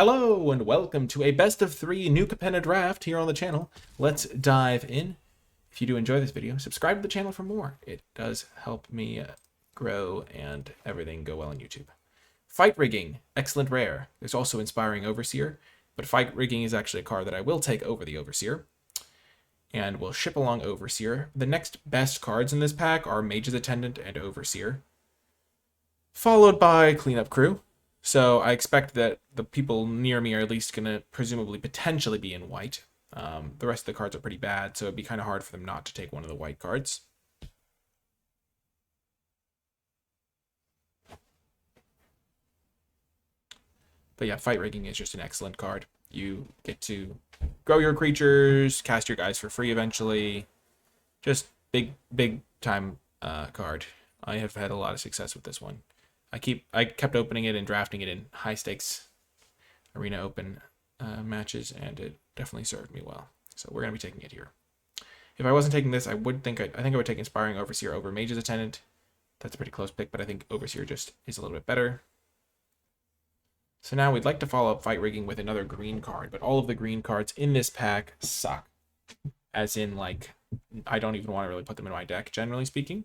Hello and welcome to a best of 3 new Capenna draft here on the channel. Let's dive in. If you do enjoy this video, subscribe to the channel for more. It does help me grow and everything go well on YouTube. Fight Rigging, excellent rare. There's also Inspiring Overseer, but Fight Rigging is actually a card that I will take over the Overseer. And we'll ship along Overseer. The next best cards in this pack are Mage's Attendant and Overseer, followed by Cleanup Crew. So I expect that the people near me are at least going to presumably potentially be in white. The rest of the cards are pretty bad, so it'd be kind of hard for them not to take one of the white cards. But yeah, Fight Rigging is just an excellent card. You get to grow your creatures, cast your guys for free eventually. Just big time card. I have had a lot of success with this one. I kept opening it and drafting it in high stakes arena open matches, and it definitely served me well. So we're gonna be taking it here. If I wasn't taking this, I think I would take Inspiring Overseer over Mage's Attendant. That's a pretty close pick, but I think Overseer just is a little bit better. So now we'd like to follow up Fight Rigging with another green card, but all of the green cards in this pack suck. As in, like, I don't even want to really put them in my deck, generally speaking.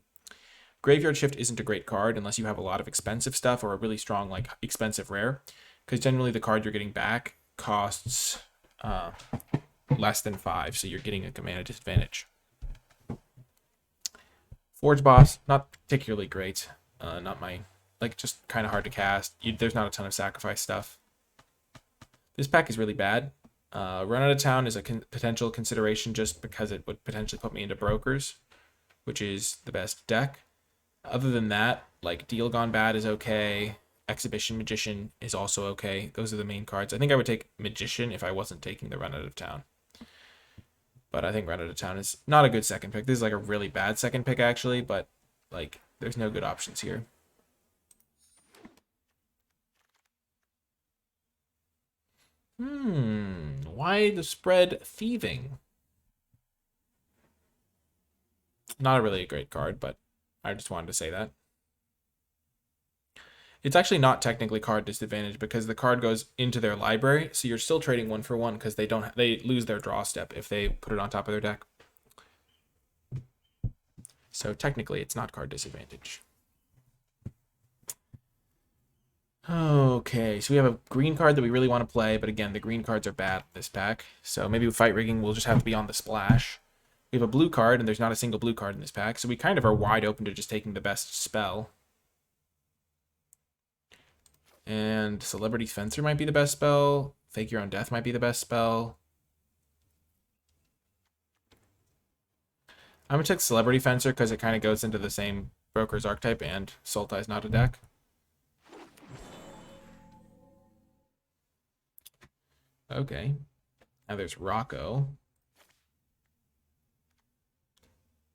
Graveyard Shift isn't a great card unless you have a lot of expensive stuff or a really strong, like, expensive rare, because generally the card you're getting back costs less than 5, so you're getting a mana disadvantage. Forge Boss, not particularly great. Not my, like, just kind of hard to cast. There's not a ton of sacrifice stuff. This pack is really bad. Run Out of Town is a potential consideration just because it would potentially put me into Brokers, which is the best deck. Other than that, like, Deal Gone Bad is okay. Exhibition Magician is also okay. Those are the main cards. I think I would take Magician if I wasn't taking the Run Out of Town. But I think Run Out of Town is not a good second pick. This is like a really bad second pick, actually, but, like, there's no good options here. Why the spread Thieving? Not really a great card, but I just wanted to say that. It's actually not technically card disadvantage because the card goes into their library, so you're still trading 1 for 1 because they lose their draw step if they put it on top of their deck. So technically it's not card disadvantage. Okay, so we have a green card that we really want to play, but again, the green cards are bad in this pack. So maybe with Fight Rigging, we'll just have to be on the splash. We have a blue card, and there's not a single blue card in this pack, so we kind of are wide open to just taking the best spell. And Celebrity Fencer might be the best spell. Fake Your Own Death might be the best spell. I'm going to take Celebrity Fencer because it kind of goes into the same Broker's archetype, and Sultai's not a deck. Okay. Now there's Rocco.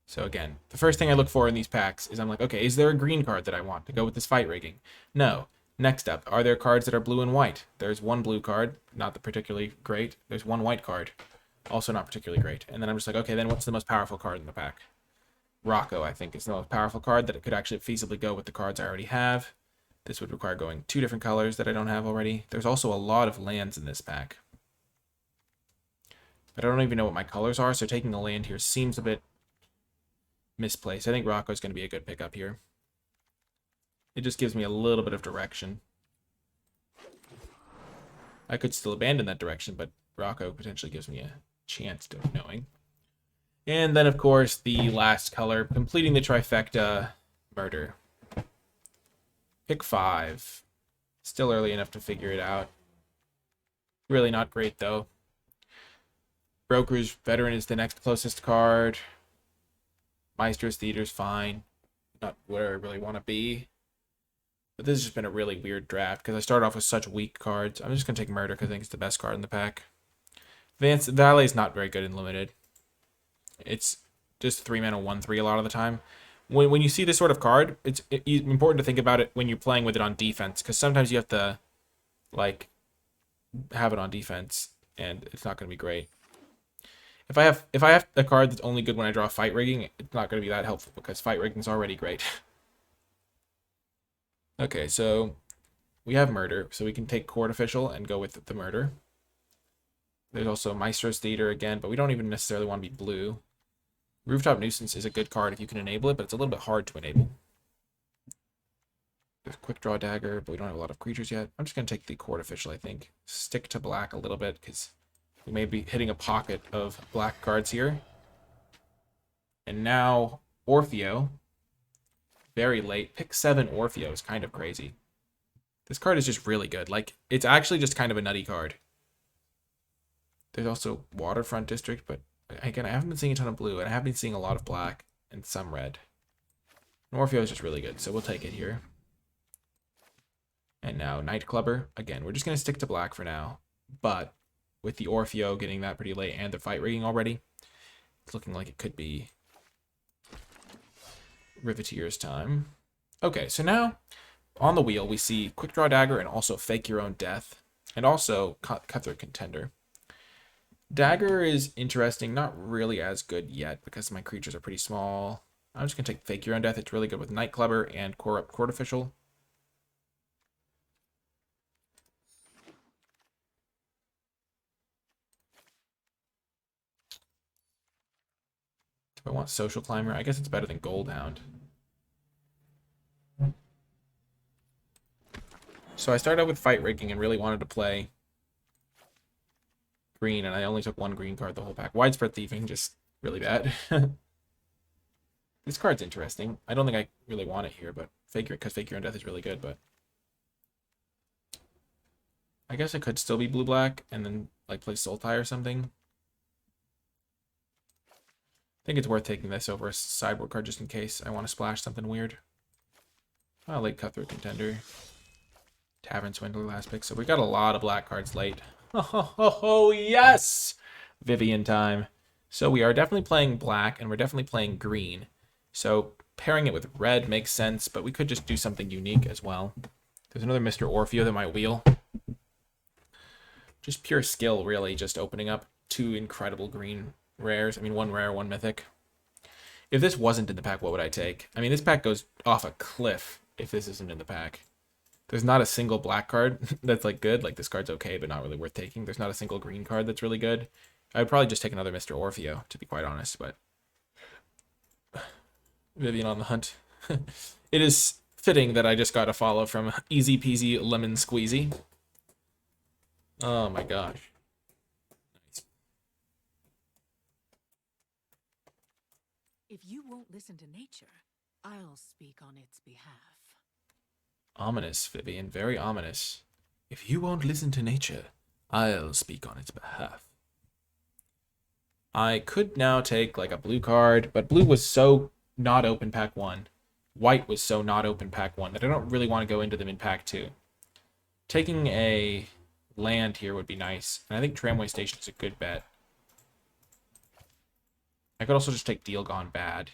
So again, the first thing I look for in these packs is I'm like, okay, is there a green card that I want to go with this Fight Rigging? No. Next up, are there cards that are blue and white? There's one blue card, not particularly great. There's one white card, also not particularly great. And then I'm just like, okay, then what's the most powerful card in the pack? Rocco, I think, is the most powerful card that it could actually feasibly go with the cards I already have. This would require going 2 different colors that I don't have already. There's also a lot of lands in this pack. But I don't even know what my colors are, so taking a land here seems a bit misplaced. I think Rocco's going to be a good pickup here. It just gives me a little bit of direction. I could still abandon that direction, but Rocco potentially gives me a chance of knowing. And then, of course, the last color, completing the trifecta, Murder. Pick 5. Still early enough to figure it out. Really not great, though. Broker's Veteran is the next closest card. Maestro's Theater's fine. Not where I really want to be. But this has just been a really weird draft because I started off with such weak cards. I'm just going to take Murder because I think it's the best card in the pack. Valet is not very good in Limited. It's just 3 mana 1/3 a lot of the time. When you see this sort of card, it's important to think about it when you're playing with it on defense, because sometimes you have to, like, have it on defense, and it's not going to be great. If I have a card that's only good when I draw Fight Rigging, it's not going to be that helpful because Fight Rigging is already great. Okay, so we have murder, so we can take court official and go with the murder. There's also Maestro's Theater again, but we don't even necessarily want to be blue. Rooftop Nuisance is a good card if you can enable it, but it's a little bit hard to enable. There's Quick Draw Dagger, but we don't have a lot of creatures yet. I'm just going to take the court official, I think. Stick to black a little bit, because we may be hitting a pocket of black cards here. And now, Orfeo. Very late. Pick 7 Orfeo is kind of crazy. This card is just really good. Like, it's actually just kind of a nutty card. There's also Waterfront District, but again, I haven't been seeing a ton of blue, and I have been seeing a lot of black and some red. And Orfeo is just really good, so we'll take it here. And now Nightclubber. Again, we're just going to stick to black for now. But with the Orfeo getting that pretty late and the fight rigging already, it's looking like it could be Riveteer's time. Okay, so now on the wheel we see Quick Draw Dagger and also Fake Your Own Death. And also Cutthroat Contender. Dagger is interesting, not really as good yet because my creatures are pretty small. I'm just going to take Fake Your Own Death. It's really good with Nightclubber and Corrupt Court Official. If I want Social Climber, I guess it's better than Goldhound. So I started out with fight rigging and really wanted to play green, and I only took 1 green card the whole pack. Widespread Thieving, just really bad. This card's interesting. I don't think I really want it here, but Fake Your Own Death is really good, but I guess it could still be blue-black and then like play Sultai or something. I think it's worth taking this over a sideboard card just in case I want to splash something weird. Late Cutthroat Contender. Tavern Swindler last pick. So we got a lot of black cards late. Oh, yes! Vivian time. So we are definitely playing black and we're definitely playing green. So pairing it with red makes sense, but we could just do something unique as well. There's another Mr. Orfeo that might wheel. Just pure skill, really, just opening up 2 incredible green rares. I mean, 1 rare, 1 mythic. If this wasn't in the pack, what would I take? I mean, this pack goes off a cliff if this isn't in the pack. There's not a single black card that's like good. Like this card's okay, but not really worth taking. There's not a single green card that's really good. I would probably just take another Mr. Orfeo, to be quite honest, but Vivian on the hunt. It is fitting that I just got a follow from Easy Peasy Lemon Squeezy. Oh my gosh. If you won't listen to nature, I'll speak on its behalf. Ominous, Vivian. Very ominous. If you won't listen to nature, I'll speak on its behalf. I could now take like a blue card, but blue was so not open pack 1. White was so not open pack 1 that I don't really want to go into them in pack 2. Taking a land here would be nice, and I think Tramway Station is a good bet. I could also just take Deal Gone Bad.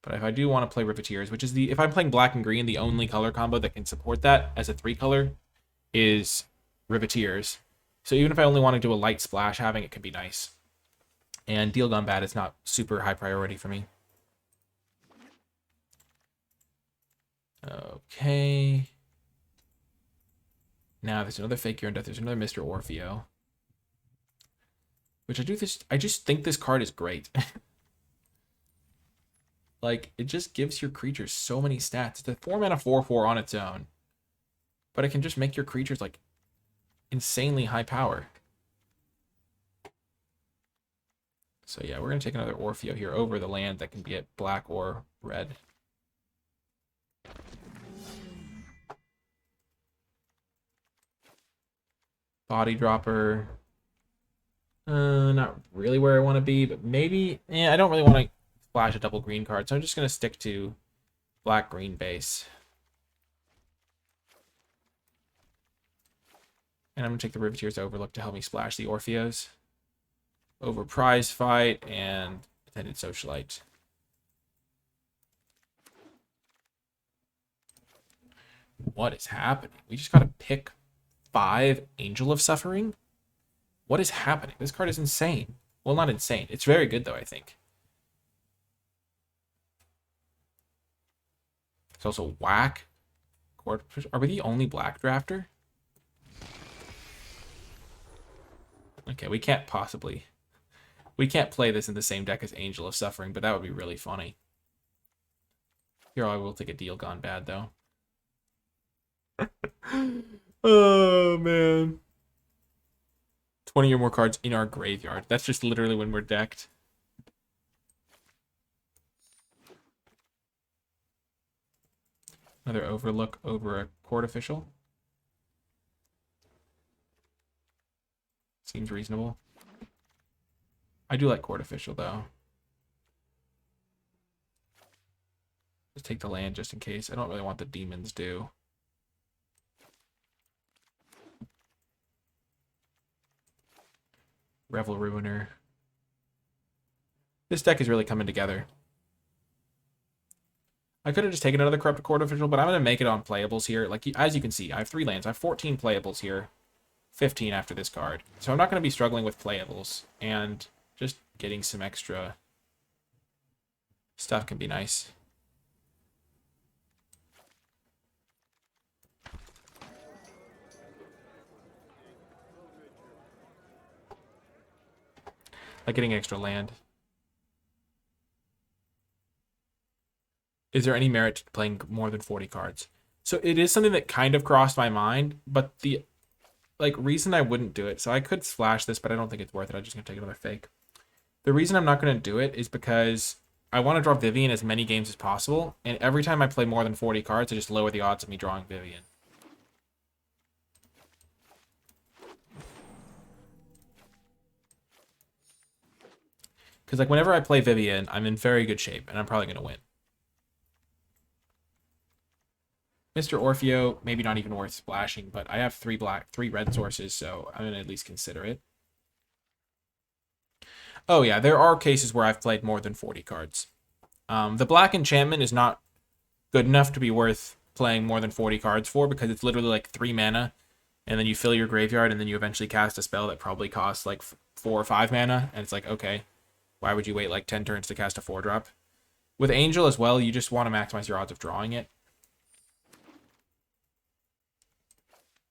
But if I do want to play Riveteers, which is if I'm playing black and green, the only color combo that can support that as a 3-color is Riveteers. So even if I only want to do a light splash, having it can be nice. And Deal Gone Bad is not super high priority for me. Okay. Now there's another Fake Your Own Death. There's another Mr. Orfeo. Which I just think this card is great. Like, it just gives your creatures so many stats. It's a 4-mana 4/4 on its own. But it can just make your creatures, like, insanely high power. So yeah, we're going to take another Orfeo here over the land that can be at black or red. Body Dropper. Not really where I want to be, but maybe... I don't really want to flash a double green card, so I'm just going to stick to black-green base. And I'm going to take the Riveteer's Overlook to help me splash the Orpheos. Over Prize Fight and Attended Socialite. What is happening? We just got to pick 5 Angel of Suffering? What is happening? This card is insane. Well, not insane. It's very good, though, I think. It's also Whack. court. Are we the only black drafter? Okay, we can't possibly. We can't play this in the same deck as Angel of Suffering, but that would be really funny. Here, I will take a deal gone bad, though. Oh, man. 20 or more cards in our graveyard. That's just literally when we're decked. Another Overlook over a court official. Seems reasonable. I do like court official, though. Just take the land just in case. I don't really want the demons due. Revel Ruiner. This deck is really coming together. I could have just taken another Corrupt Court Official, but I'm going to make it on playables here. Like, as you can see, I have 3 lands. I have 14 playables here. 15 after this card. So I'm not going to be struggling with playables. And just getting some extra stuff can be nice. Like getting extra land. Is there any merit to playing more than 40 cards? So it is something that kind of crossed my mind, but the reason I wouldn't do it, so I could splash this, but I don't think it's worth it. I'm just gonna take another fake. The reason I'm not gonna do it is because I want to draw Vivian as many games as possible, and every time I play more than 40 cards, I just lower the odds of me drawing Vivian. Because like whenever I play Vivian, I'm in very good shape, and I'm probably gonna win. Mr. Orfeo, maybe not even worth splashing, but I have 3 red sources, so I'm gonna at least consider it. Oh yeah, there are cases where I've played more than 40 cards. The black enchantment is not good enough to be worth playing more than 40 cards for, because it's literally like 3 mana, and then you fill your graveyard, and then you eventually cast a spell that probably costs like 4 or 5 mana, and it's like, okay, why would you wait like 10 turns to cast a 4-drop? With Angel as well, you just want to maximize your odds of drawing it.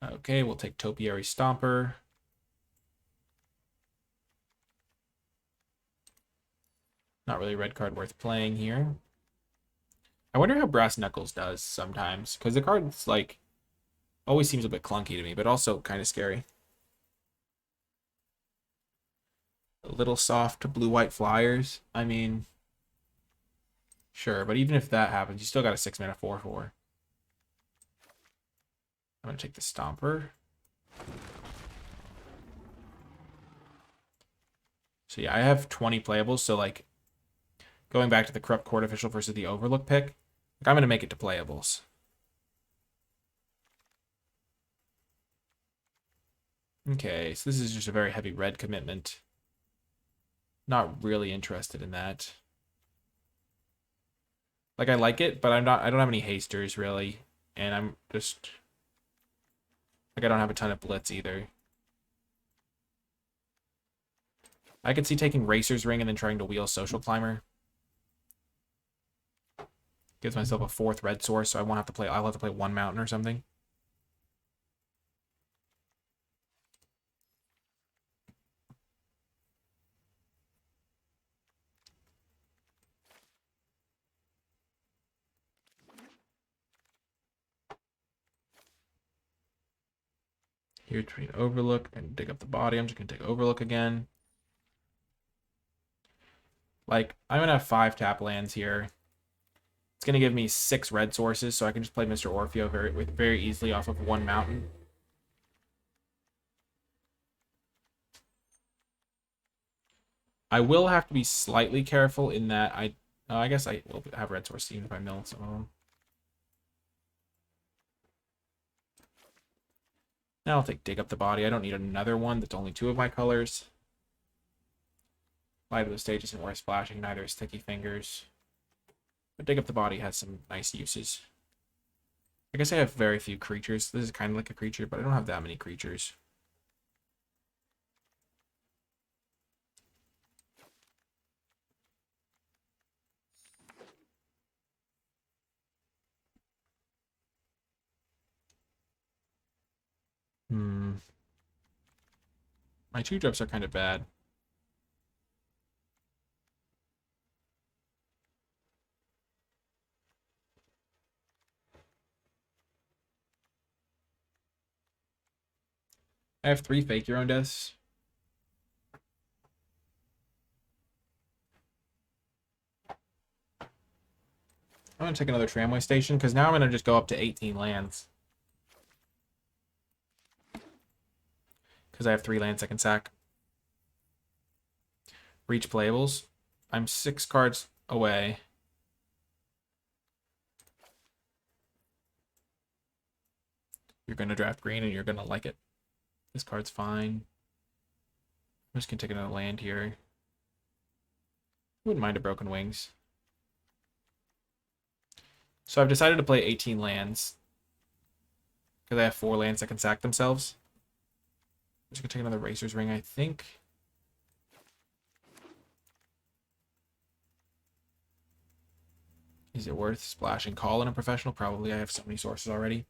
Okay, we'll take Topiary Stomper. Not really a red card worth playing here. I wonder how Brass Knuckles does sometimes, because the card's like always seems a bit clunky to me, but also kind of scary. A little soft blue-white flyers. I mean, sure, but even if that happens, you still got a 6 mana 4/4. I'm gonna take the Stomper. So yeah, I have 20 playables, so like going back to the Corrupt Court Official versus the Overlook pick, like I'm gonna make it to playables. Okay, so this is just a very heavy red commitment. Not really interested in that. Like I like it, but I don't have any hasters really, and I'm just like I don't have a ton of blitz either. I could see taking Racer's Ring and then trying to wheel Social Climber. Gives myself a 4th red source, so I won't have to play. I'll have to play 1 mountain or something. Here between Overlook and dig up the body. I'm just gonna take Overlook again. Like I'm gonna have 5 tap lands here. It's gonna give me 6 red sources, so I can just play Mr. Orfeo very easily off of 1 mountain. I will have to be slightly careful in that I guess I will have red source even if I mill some of them. Now I'll take dig up the body. I don't need another one that's only 2 of my colors. Light of the Stage isn't worth splashing, neither is Sticky Fingers. But dig up the body has some nice uses. I guess I have very few creatures. This is kind of like a creature, but I don't have that many creatures. My 2-drops are kind of bad. I have 3 fake your own deaths. I'm gonna take another tramway station because now I'm gonna just go up to 18 lands. Because I have 3 lands I can sack. Reach playables. I'm 6 cards away. You're gonna draft green and you're gonna like it. This card's fine. I'm just gonna take another land here. Wouldn't mind a Broken Wings. So I've decided to play 18 lands. Because I have 4 lands that can sack themselves. I'm just gonna take another Racer's Ring, I think. Is it worth splashing call in a professional? Probably. I have so many sources already.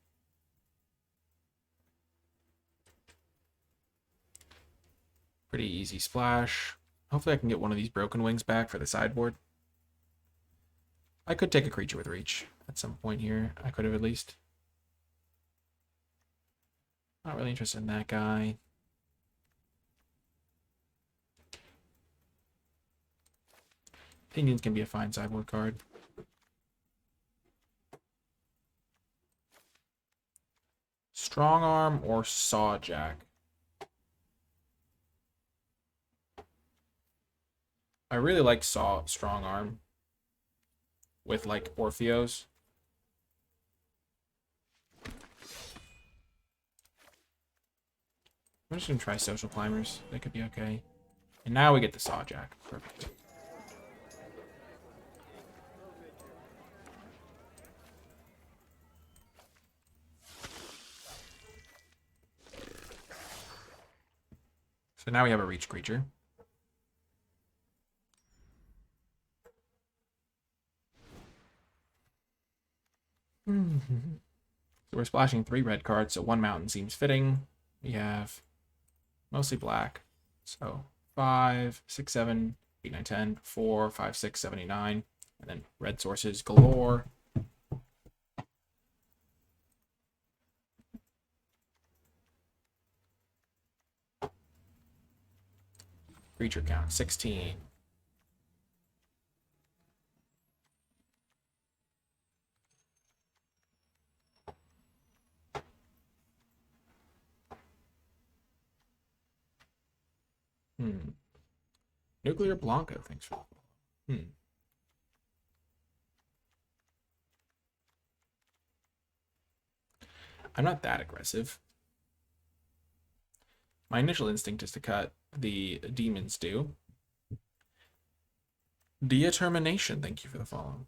Pretty easy splash. Hopefully I can get one of these Broken Wings back for the sideboard. I could take a creature with reach at some point here. I could have at least. Not really interested in that guy. Pinions can be a fine sideboard card. Strong Arm or Sawjack? I really like Strong Arm with like Orpheos. I'm just gonna try Social Climbers. They could be okay. And now we get the Sawjack. Perfect. So now we have a reach creature. So we're splashing 3 red cards, so 1 mountain seems fitting. We have mostly black. So 5, 6, 7, 8, 9, 10, 4, 5, 6, 7, 8, 9. And then red sources galore. Creature count 16. Nuclear Blanco, thanks for I'm not that aggressive. My initial instinct is to cut the Demon's Due. Determination, thank you for the follow.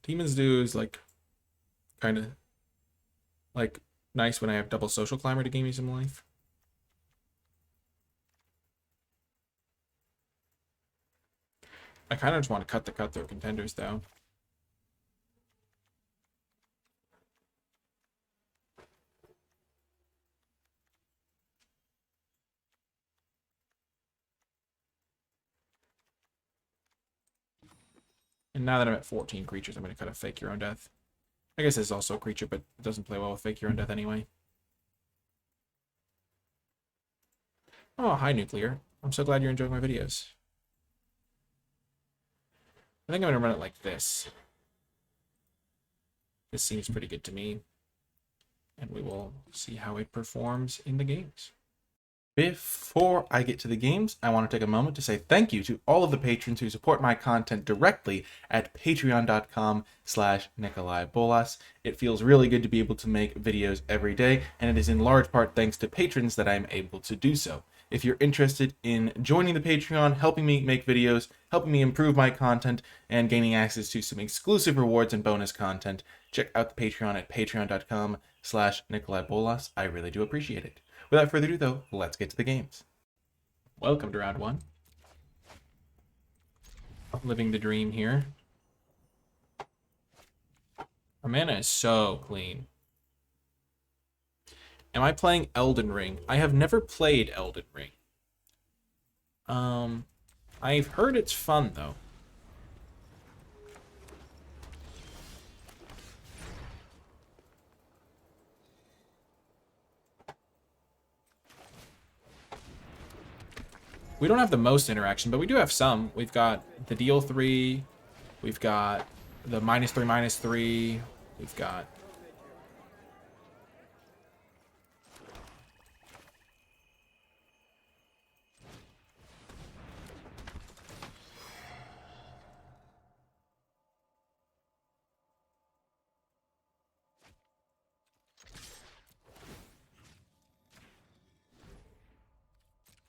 Demon's Due is like kind of like nice when I have double Social Climber to gain me some life. I kind of just want to cut the cutthroat contenders though. And now that I'm at 14 creatures, I'm going to cut a Fake Your Own Death. I guess this is also a creature, but it doesn't play well with Fake Your Own Death anyway. Oh, hi, Nuclear. I'm so glad you're enjoying my videos. I think I'm going to run it like this. This seems pretty good to me. And we will see how it performs in the games. Before I get to the games, I want to take a moment to say thank you to all of the patrons who support my content directly at patreon.com/NicolaiBolas. It feels really good to be able to make videos every day, and it is in large part thanks to patrons that I'm able to do so. If you're interested in joining the Patreon, helping me make videos, helping me improve my content, and gaining access to some exclusive rewards and bonus content, check out the Patreon at patreon.com/NicolaiBolas. I really do appreciate it. Without further ado, though, let's get to the games. Welcome to round 1. Living the dream here. Our mana is so clean. Am I playing Elden Ring? I have never played Elden Ring. I've heard it's fun, though. We don't have the most interaction, but we do have some. We've got the deal 3. We've got the -3/-3. We've got...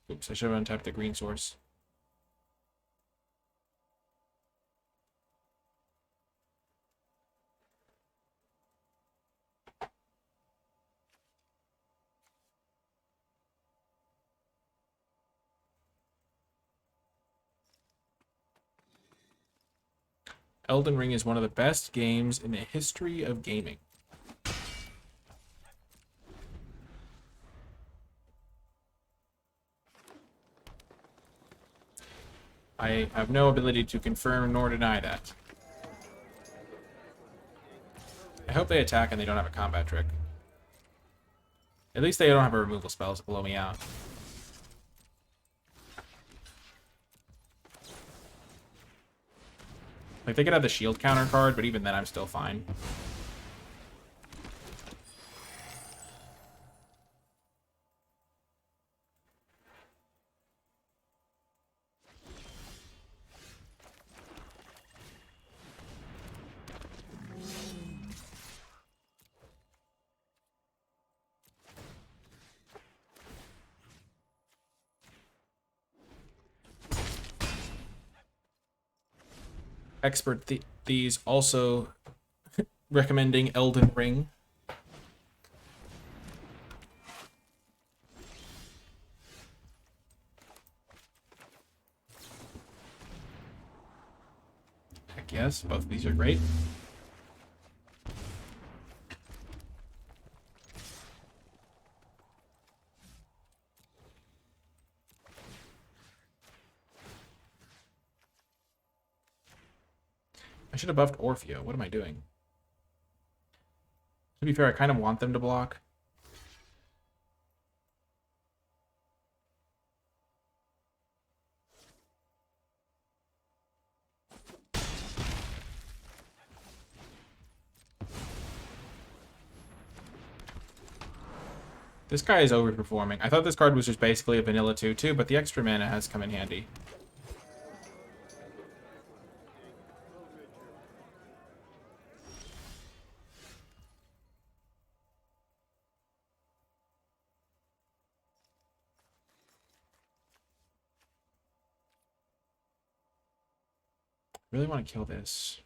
Oops, I should have untapped the green source. Elden Ring is one of the best games in the history of gaming. I have no ability to confirm nor deny that. I hope they attack and they don't have a combat trick. At least they don't have a removal spell to blow me out. Like, they could have the shield counter card, but even then I'm still fine. Expert These also recommending Elden Ring. Heck yes, both of these are great. I should have buffed Orfeo. What am I doing? To be fair, I kind of want them to block. This guy is overperforming. I thought this card was just basically a vanilla 2/2, but the extra mana has come in handy. Really want to kill this.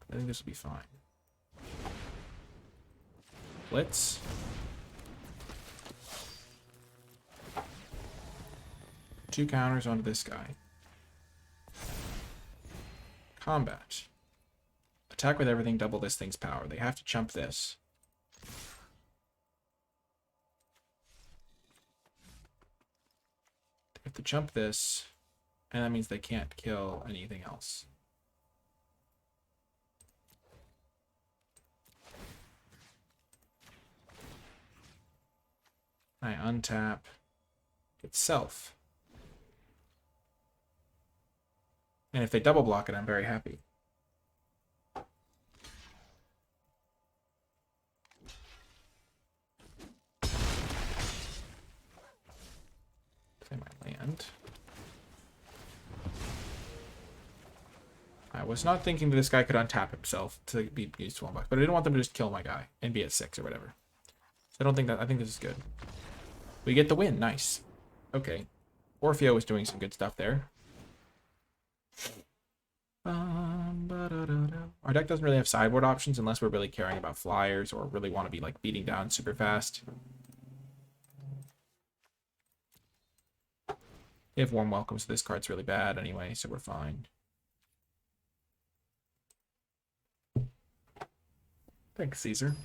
I think this will be fine. Blitz. Two counters onto this guy. Combat. Attack with everything, double this thing's power. They have to chump this. They have to chump this, and that means they can't kill anything else. I untap itself. And if they double block it, I'm very happy. Play my land. I was not thinking that this guy could untap himself to be used to 1 buck, but I didn't want them to just kill my guy and be at 6 or whatever. So I don't think that. I think this is good. We get the win. Nice. Okay. Orfeo was doing some good stuff there. Our deck doesn't really have sideboard options unless we're really caring about flyers or really want to be like beating down super fast. We have warm welcomes, so this card's really bad anyway, so we're fine. Thanks, Caesar.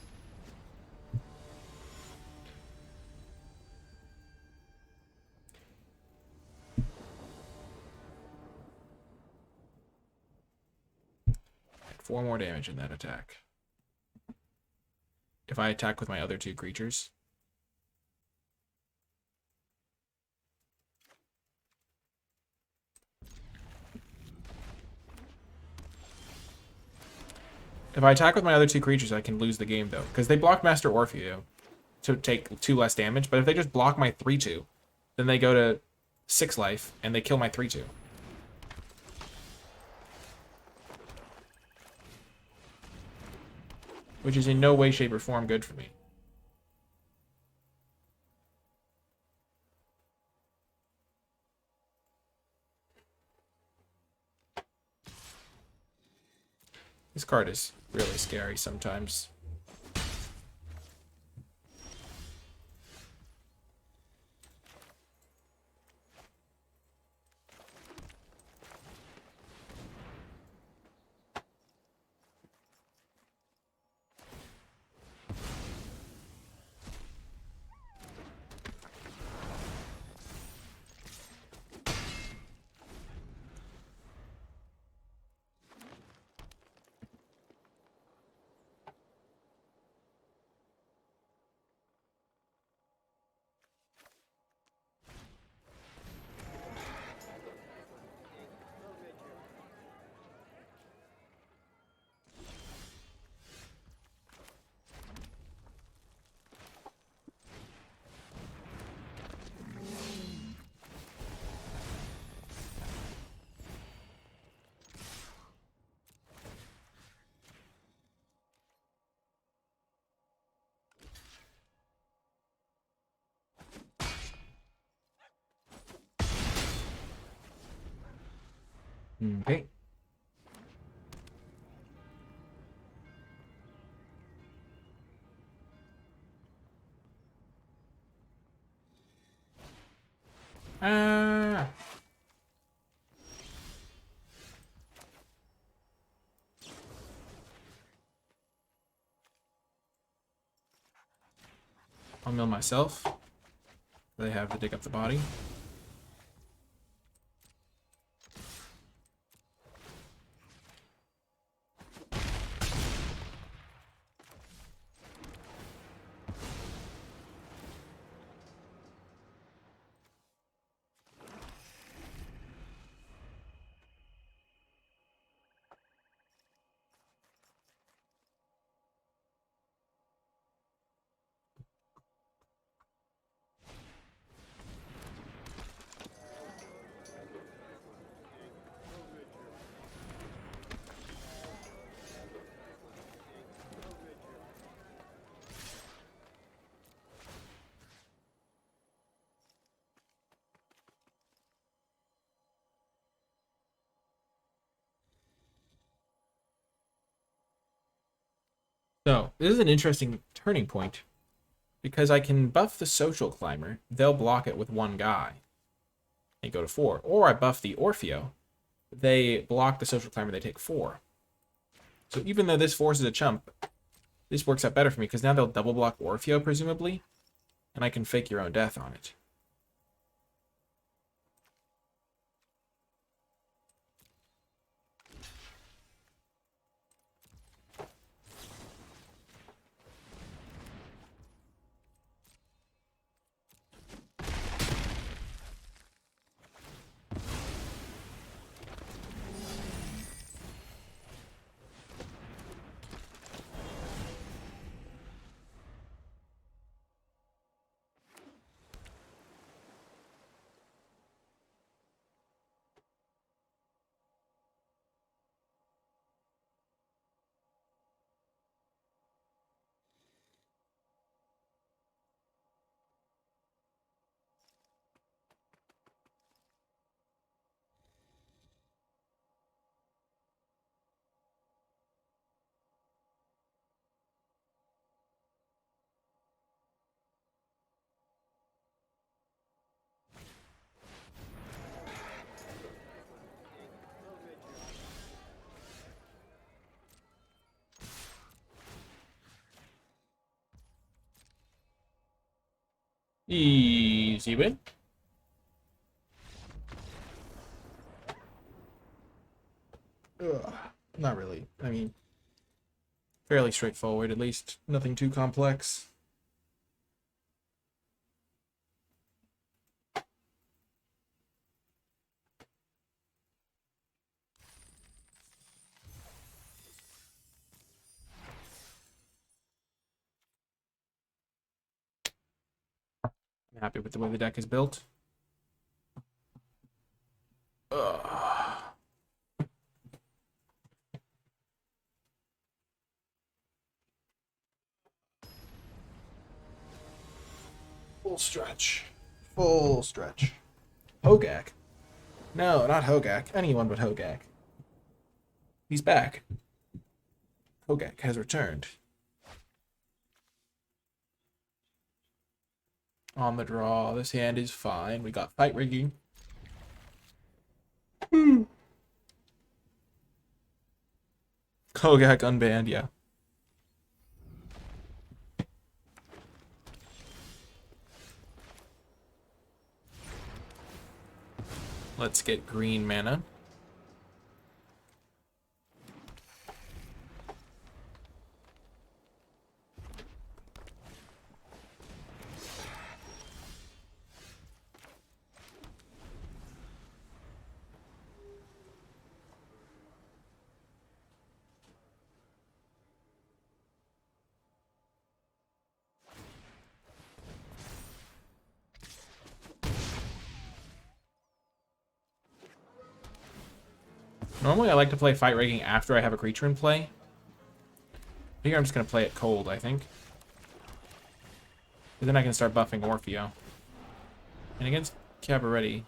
4 more damage in that attack. If I attack with my other 2 creatures. If I attack with my other 2 creatures, I can lose the game, though. Because they block Master Orfeo to take 2 less damage. But if they just block my 3/2, then they go to 6 life, and they kill my 3/2. Which is in no way, shape, or form good for me. This card is really scary sometimes. Okay. Ah. I'll mill myself. They have to dig up the body. So, this is an interesting turning point because I can buff the Social Climber. They'll block it with 1 guy and go to 4. Or I buff the Orfeo. They block the Social Climber, they take 4. So even though this forces a chump, this works out better for me because now they'll double block Orfeo, presumably, and I can fake your own death on it. Easy win. Ugh. Not really. I mean, fairly straightforward, at least. Nothing too complex. I'm happy with the way the deck is built. Ugh. Full stretch. Full stretch. Hogak. No, not Hogak. Anyone but Hogak. He's back. Hogak has returned. On the draw. This hand is fine. We got fight rigging. Hogak unbanned, yeah. Let's get green mana. Normally I like to play fight rigging after I have a creature in play. Here I'm just going to play it cold, I think. And then I can start buffing Orfeo. And against Cabaretti.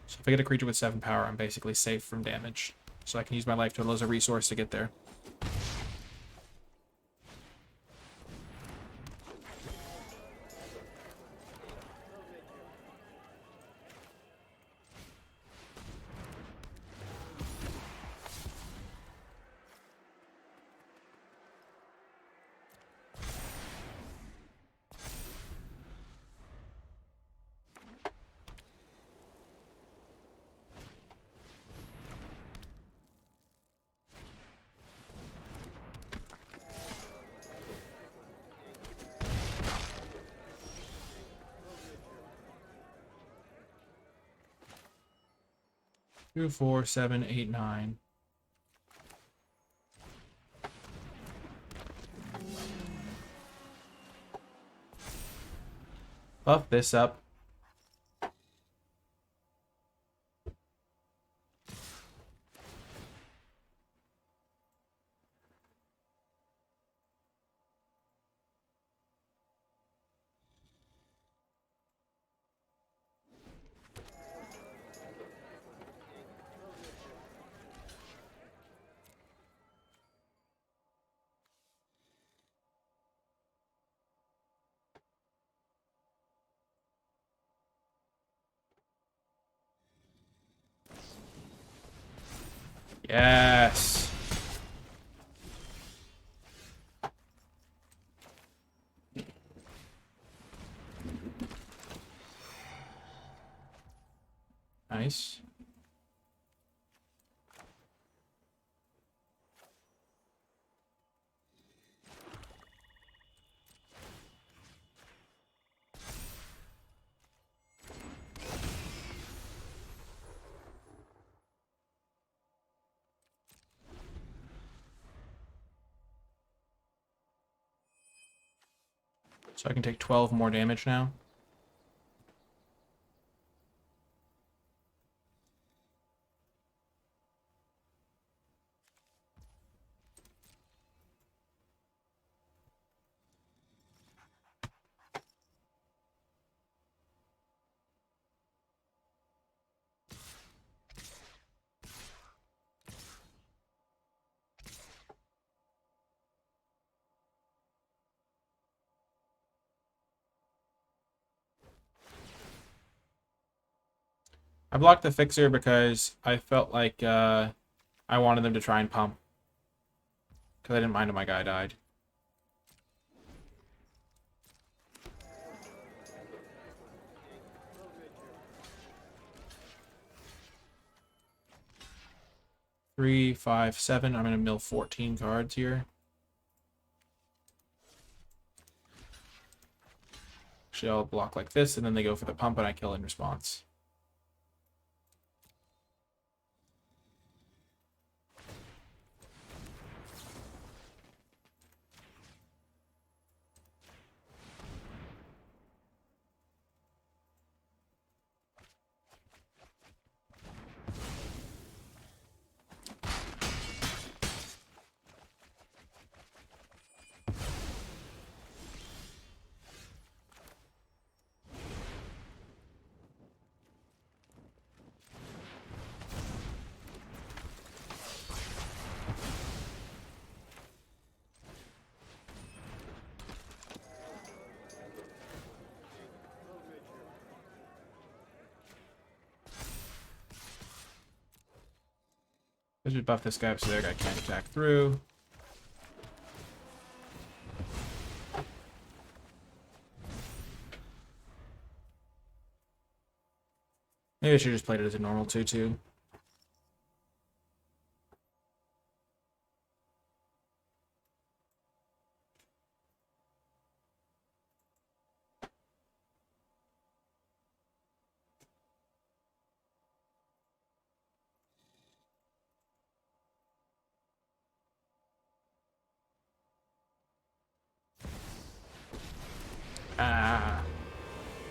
So if I get a creature with 7 power, I'm basically safe from damage. So I can use my life total as a resource to get there. Two, 4, 7, 8, 9. Buff this up. Yes. Nice. So I can take 12 more damage now. I blocked the fixer because I felt like I wanted them to try and pump. Because I didn't mind if my guy died. 3, 5, 7. I'm going to mill 14 cards here. Actually, I'll block like this, and then they go for the pump, and I kill in response. Let's just buff this guy up so their guy can't attack through. Maybe I should just played it as a normal 2-2. Ah.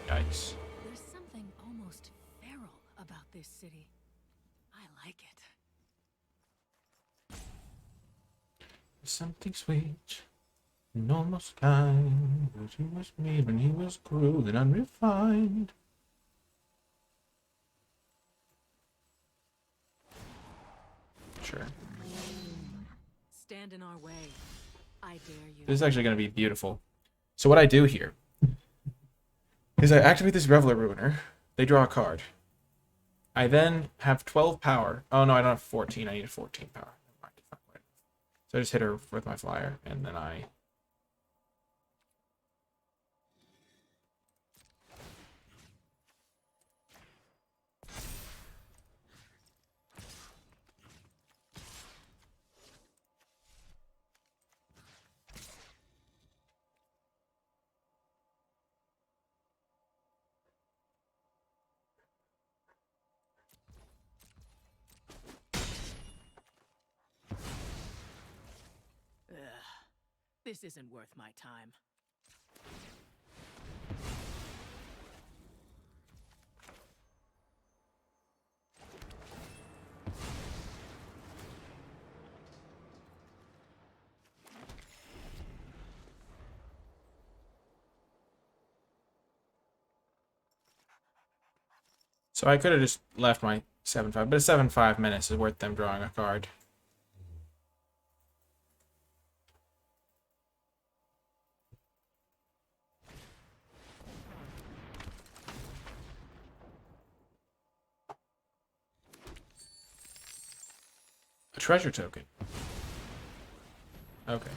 Yikes. There's something almost feral about this city. I like it. Something sweet and almost kind, but he was mean when he was cruel and unrefined. Sure. Stand in our way. I dare you. This is actually going to be beautiful. So what I do here is I activate this Reveler Ruiner. They draw a card. I then have 12 power. Oh no, I don't have 14. I need a 14 power. So I just hit her with my flyer, and then I... Ugh. This isn't worth my time. So I could have just left my 7-5, but a 7-5 menace is worth them drawing a card. A treasure token. Okay.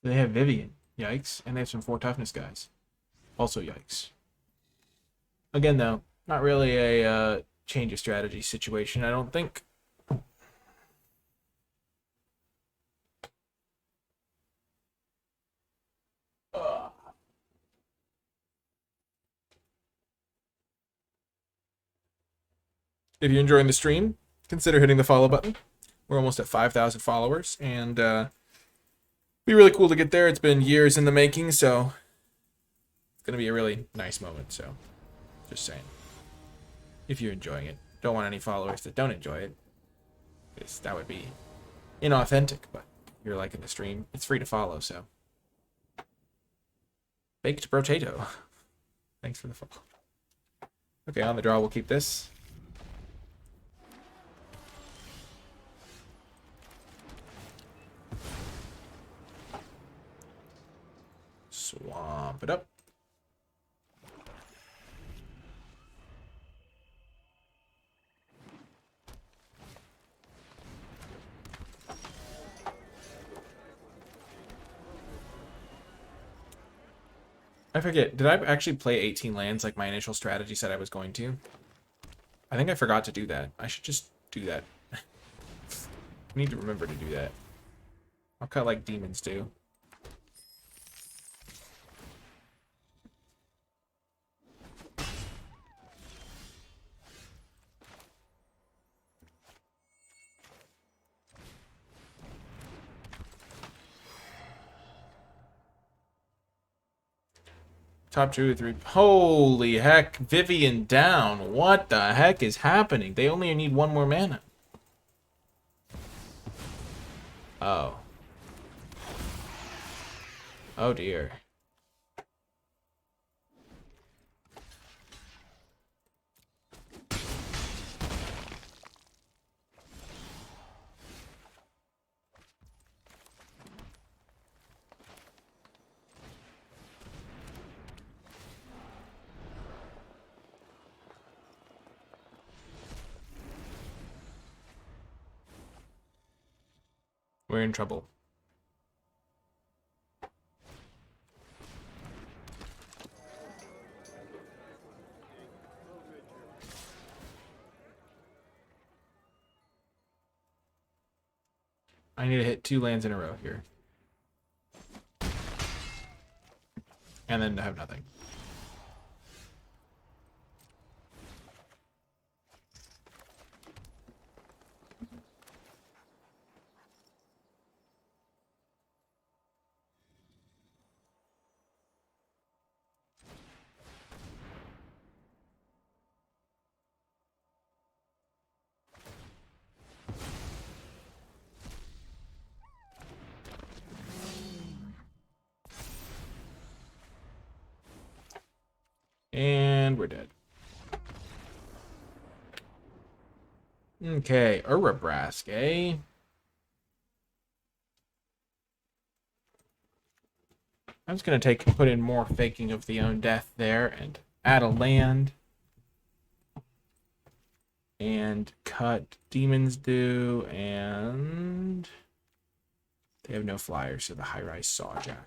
They have Vivian. Yikes. And they have some 4 toughness guys. Also yikes. Again, though, not really a change of strategy situation, I don't think. If you're enjoying the stream, consider hitting the follow button. We're almost at 5,000 followers, and be really cool to get there. It's been years in the making, so it's gonna be a really nice moment. So, just saying, if you're enjoying it, don't want any followers that don't enjoy it, because that would be inauthentic. But if you're liking the stream, it's free to follow. So, baked potato. Thanks for the follow. Okay, on the draw, we'll keep this. Swamp it up. I forget, did I actually play 18 lands like my initial strategy said I was going to? I think I forgot to do that. I should just do that. I need to remember to do that. I'll cut like demons do. Top 2 or 3. Holy heck, Vivian down. What the heck is happening? They only need 1 more mana. Oh. Oh dear. We're in trouble. I need to hit 2 lands in a row here. And then have nothing. And we're dead. Okay, Urabrask, eh? I'm just gonna put in more faking of the own death there and add a land. And cut demons do, and they have no flyers, so the high-rise Sawjack.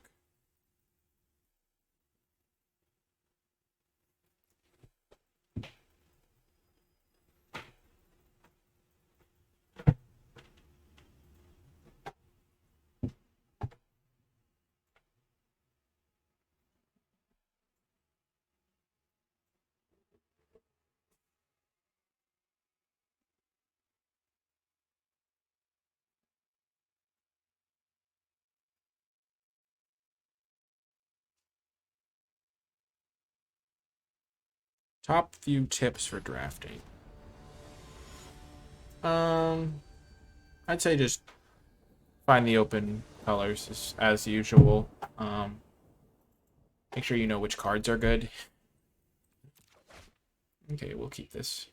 Top few tips for drafting. I'd say just find the open colors as usual. Make sure you know which cards are good. Okay, we'll keep this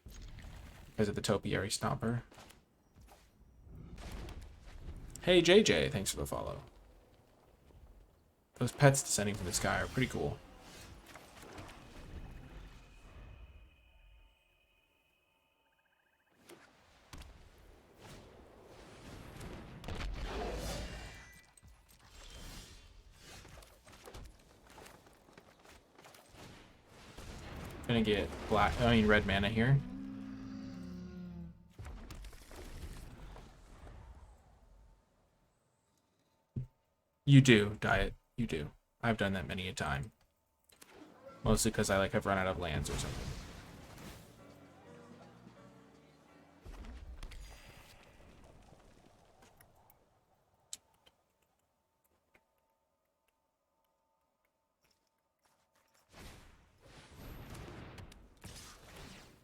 because of the Topiary Stomper. Hey JJ, thanks for the follow. Those pets descending from the sky are pretty cool. Gonna get red mana here. You do, Diet. You do. I've done that many a time. Mostly because I have run out of lands or something.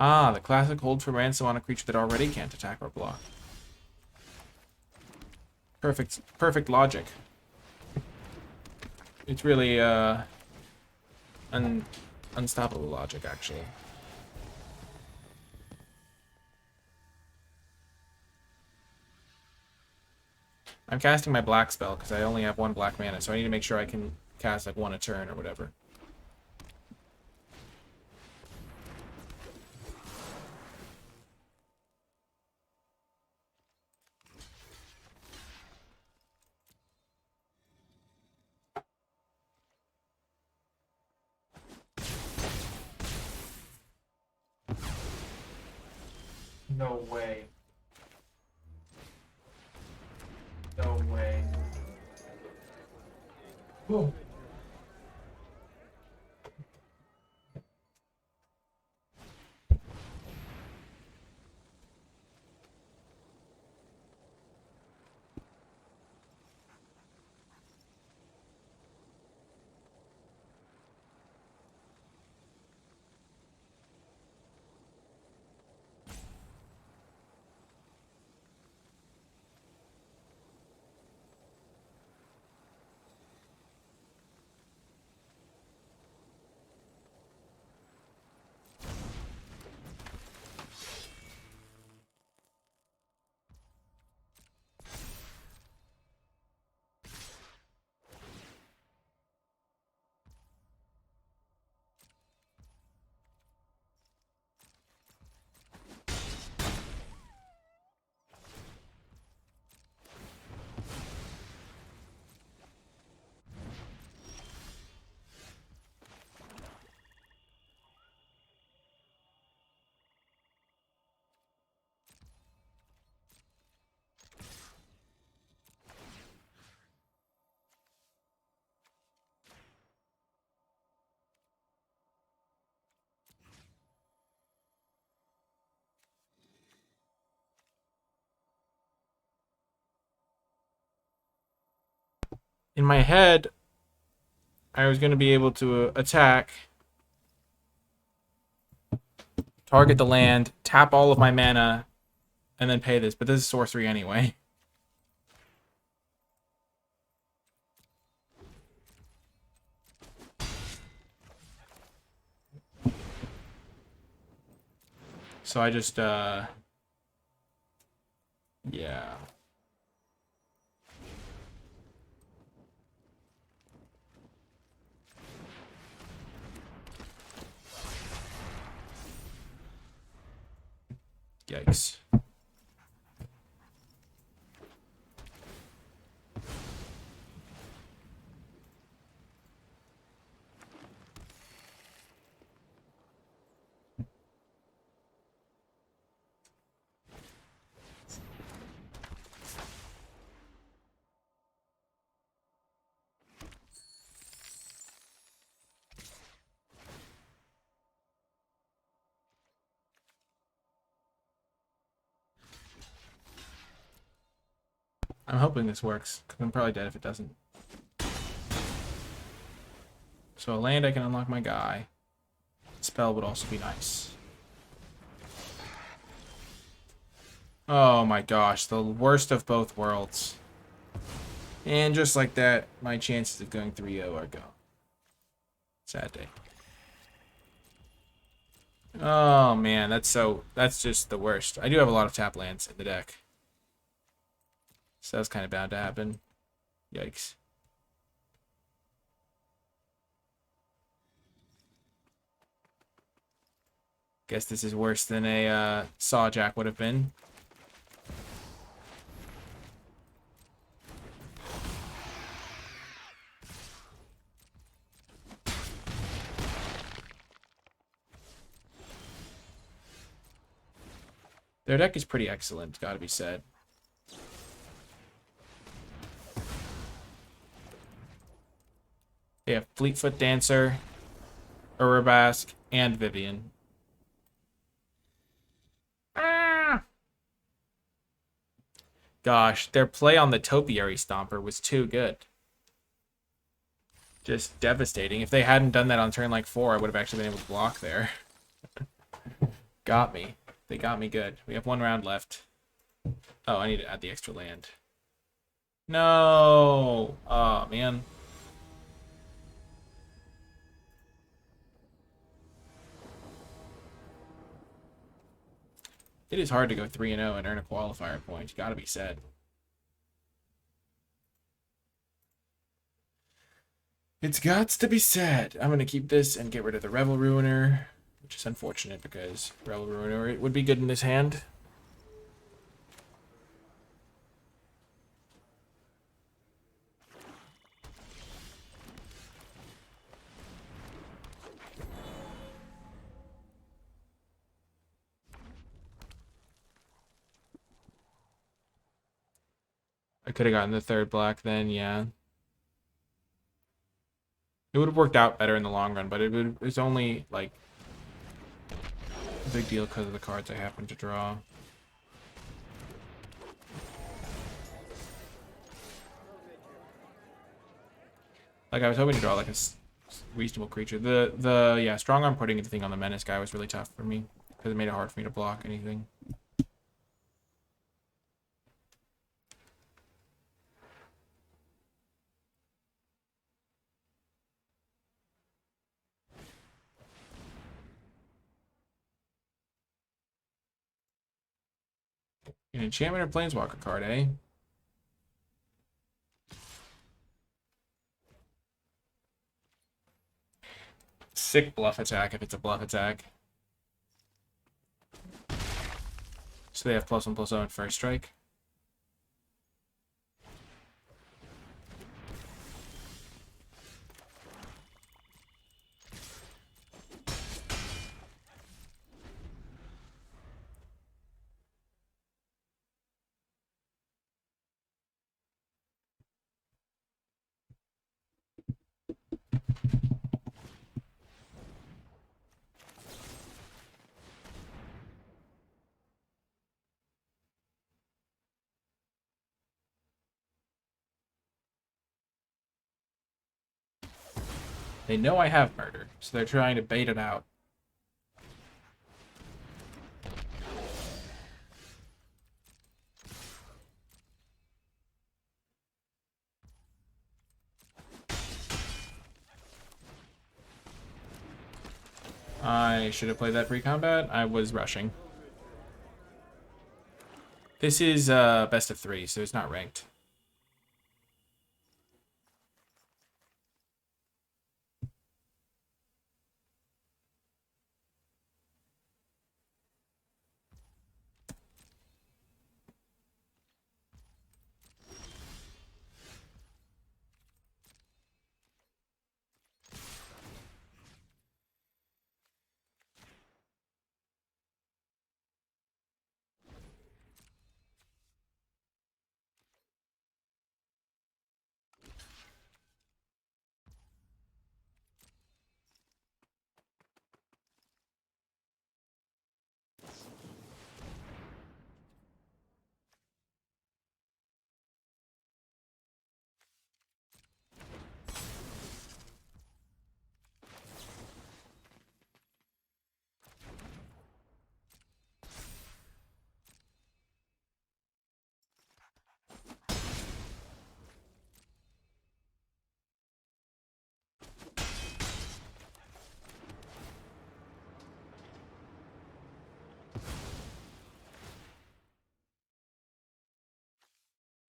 Ah, the classic hold for ransom on a creature that already can't attack or block. Perfect logic. It's really unstoppable logic, actually. I'm casting my black spell because I only have one black mana, so I need to make sure I can cast like one a turn or whatever. No way. No way. Whoa. In my head, I was going to be able to attack, target the land, tap all of my mana, and then pay this. But this is sorcery anyway. So I just, yeah. Yikes. I'm hoping this works, because I'm probably dead if it doesn't. So a land, I can unlock my guy. Spell would also be nice. Oh my gosh, the worst of both worlds. And just like that, my chances of going 3-0 are gone. Sad day. Oh man, that's just the worst. I do have a lot of tap lands in the deck. So that's kind of bound to happen. Yikes. Guess this is worse than a Sawjack would have been. Their deck is pretty excellent, gotta be said. They have Fleetfoot Dancer, Urabask, and Vivian. Ah! Gosh, their play on the Topiary Stomper was too good. Just devastating. If they hadn't done that on turn like 4, I would have actually been able to block there. Got me. They got me good. We have 1 round left. Oh, I need to add the extra land. No! Oh, man. It is hard to go 3-0 and earn a qualifier point. Gotta be said. It's got to be said. I'm gonna keep this and get rid of the Revel Ruiner, which is unfortunate because Revel Ruiner it would be good in this hand. I could have gotten the third black then, yeah. It would have worked out better in the long run, but it's only like a big deal because of the cards I happen to draw. Like I was hoping to draw like a reasonable creature. Yeah, strong arm putting the thing on the menace guy was really tough for me because it made it hard for me to block anything. An enchantment or planeswalker card, eh? Sick bluff attack if it's a bluff attack. So they have +1/+0 and first strike. They know I have murder, so they're trying to bait it out. I should have played that pre-combat. I was rushing. This is best of 3, so it's not ranked.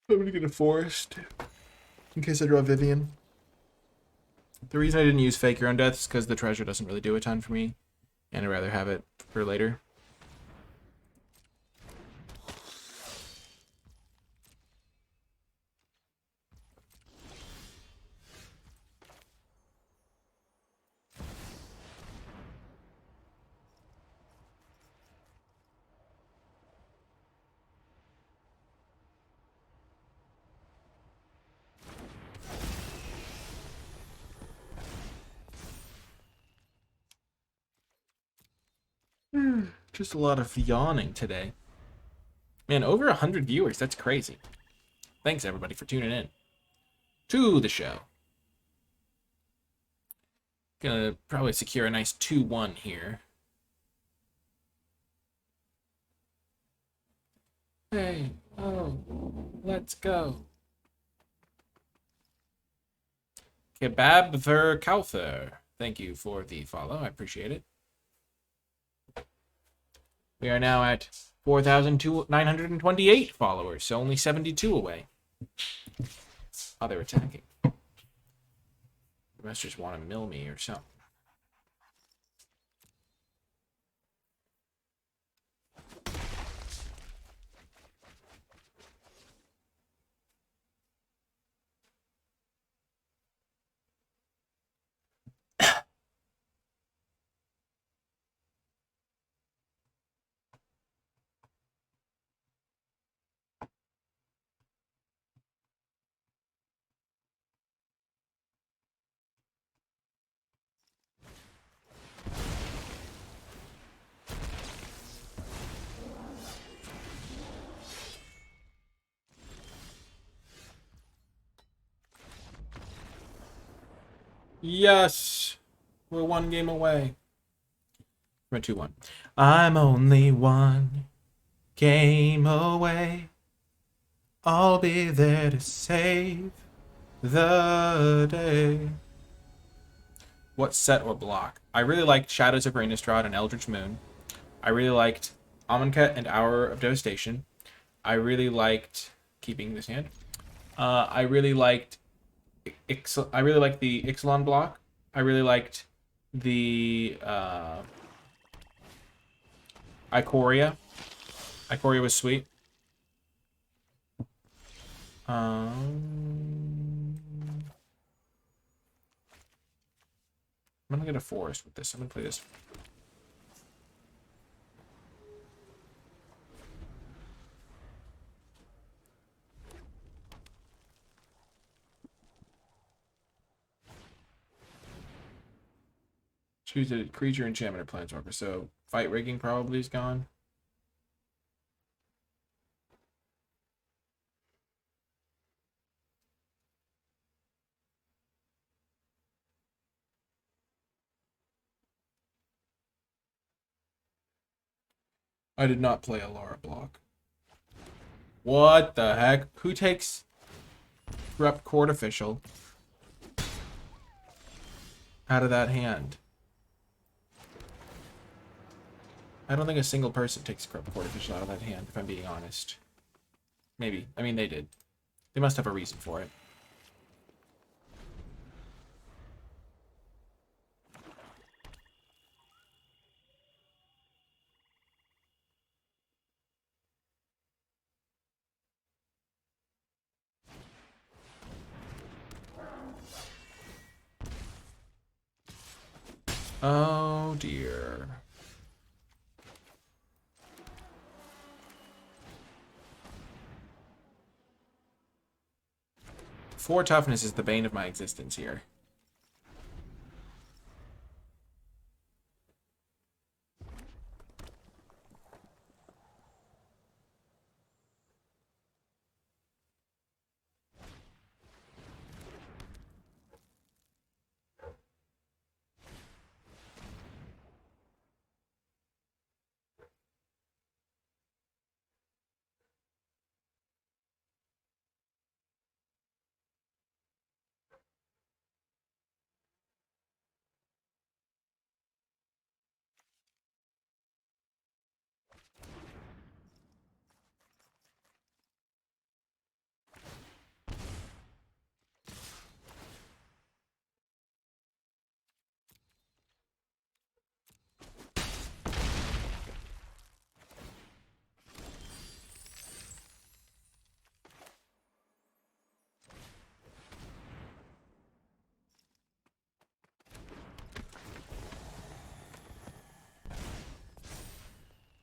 I'm gonna get a forest in case I draw Vivian. The reason I didn't use Fake Your Own Death is because the treasure doesn't really do a ton for me, and I'd rather have it for later. Just a lot of yawning today. Man, over 100 viewers. That's crazy. Thanks, everybody, for tuning in to the show. Gonna probably secure a nice 2-1 here. Hey, oh, let's go. Kebab ver Kauther. Thank you for the follow. I appreciate it. We are now at 4,928 followers, so only 72 away. Oh, they're attacking. You must just want to mill me or something. Yes! We're one game away. We're 2-1. I'm only one game away. I'll be there to save the day. What set or block? I really liked Shadows of Rainistrad and Eldritch Moon. I really liked Amonkhet and Hour of Devastation. I really liked keeping this hand. I really liked the Ixalan block. I really liked the Ikoria. Ikoria was sweet. I'm gonna get a forest with this. I'm gonna play this. Choose a creature, enchantment, or planeswalker. So fight rigging probably is gone. I did not play a Laura block. What the heck? Who takes Corrupt Court Official out of that hand? I don't think a single person takes Corrupt Court Official out of that hand, if I'm being honest. Maybe. I mean, they did. They must have a reason for it. Oh dear. Four toughness is the bane of my existence here.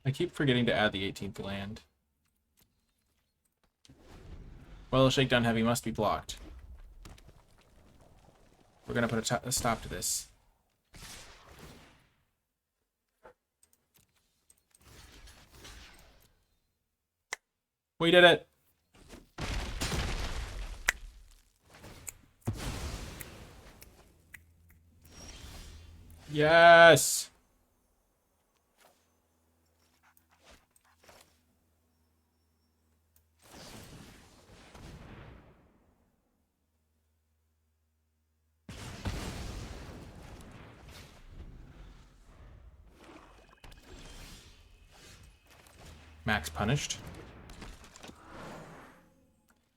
I keep forgetting to add the 18th land. Well, Shakedown Heavy must be blocked. We're gonna put a stop to this. We did it! Yes! Max punished.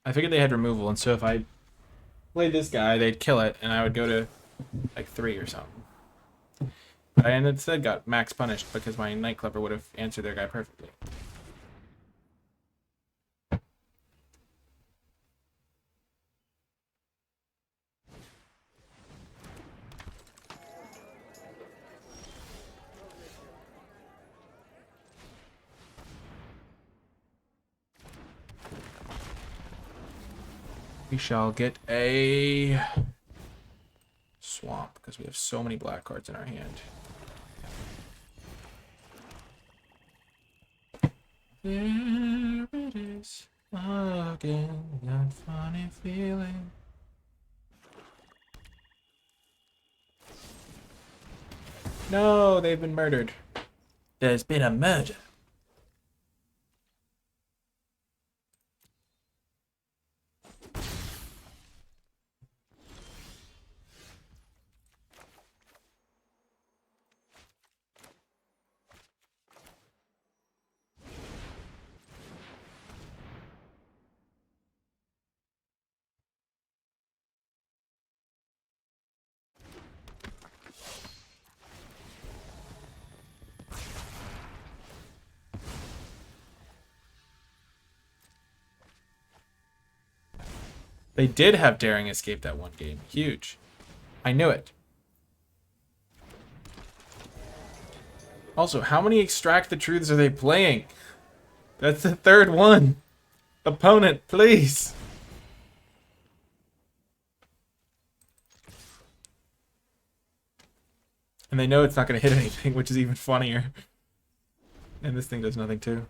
I figured they had removal, and so if I played this guy, they'd kill it, and I would go to like 3 or something. But I instead got max punished because my Night Clubber would have answered their guy perfectly. We shall get a swamp because we have so many black cards in our hand. There it is again, that funny feeling. No, they've been murdered. There's been a murder. They did have Daring Escape that one game. Huge. I knew it. Also, how many Extract the Truths are they playing? That's the third one. Opponent, please. And they know it's not going to hit anything, which is even funnier. And this thing does nothing too.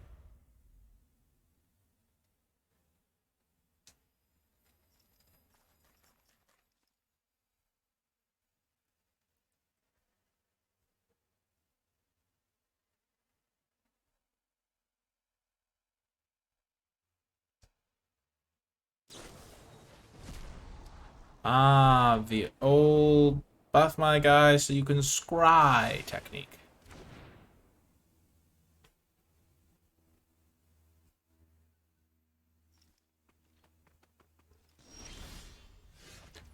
Ah, the old buff my guy so you can scry technique.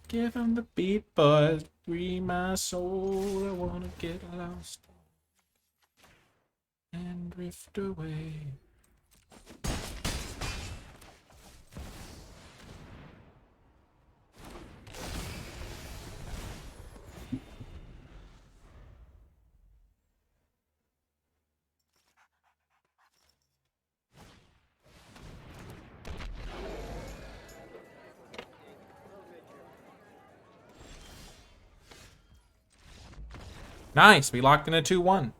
Give him the beat, boys. Free my soul. I wanna get lost and drift away. Nice, we locked in a 2-1.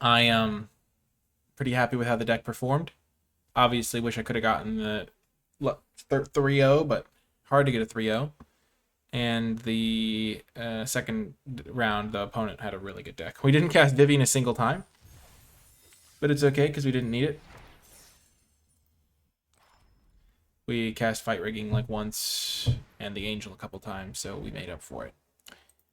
I am pretty happy with how the deck performed. Obviously, wish I could have gotten the 3-0, but hard to get a 3-0. And the second round, the opponent had a really good deck. We didn't cast Vivian a single time, but it's okay because we didn't need it. We cast Fight Rigging like once and the Angel a couple times, so we made up for it.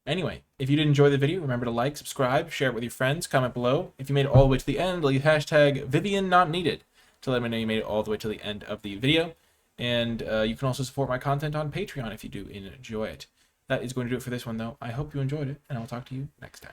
Anyway, if you did enjoy the video, remember to like, subscribe, share it with your friends, comment below. If you made it all the way to the end, leave hashtag #VivianNotNeeded to let me know you made it all the way to the end of the video. And you can also support my content on Patreon if you do enjoy it. That is going to do it for this one, though. I hope you enjoyed it, and I'll talk to you next time.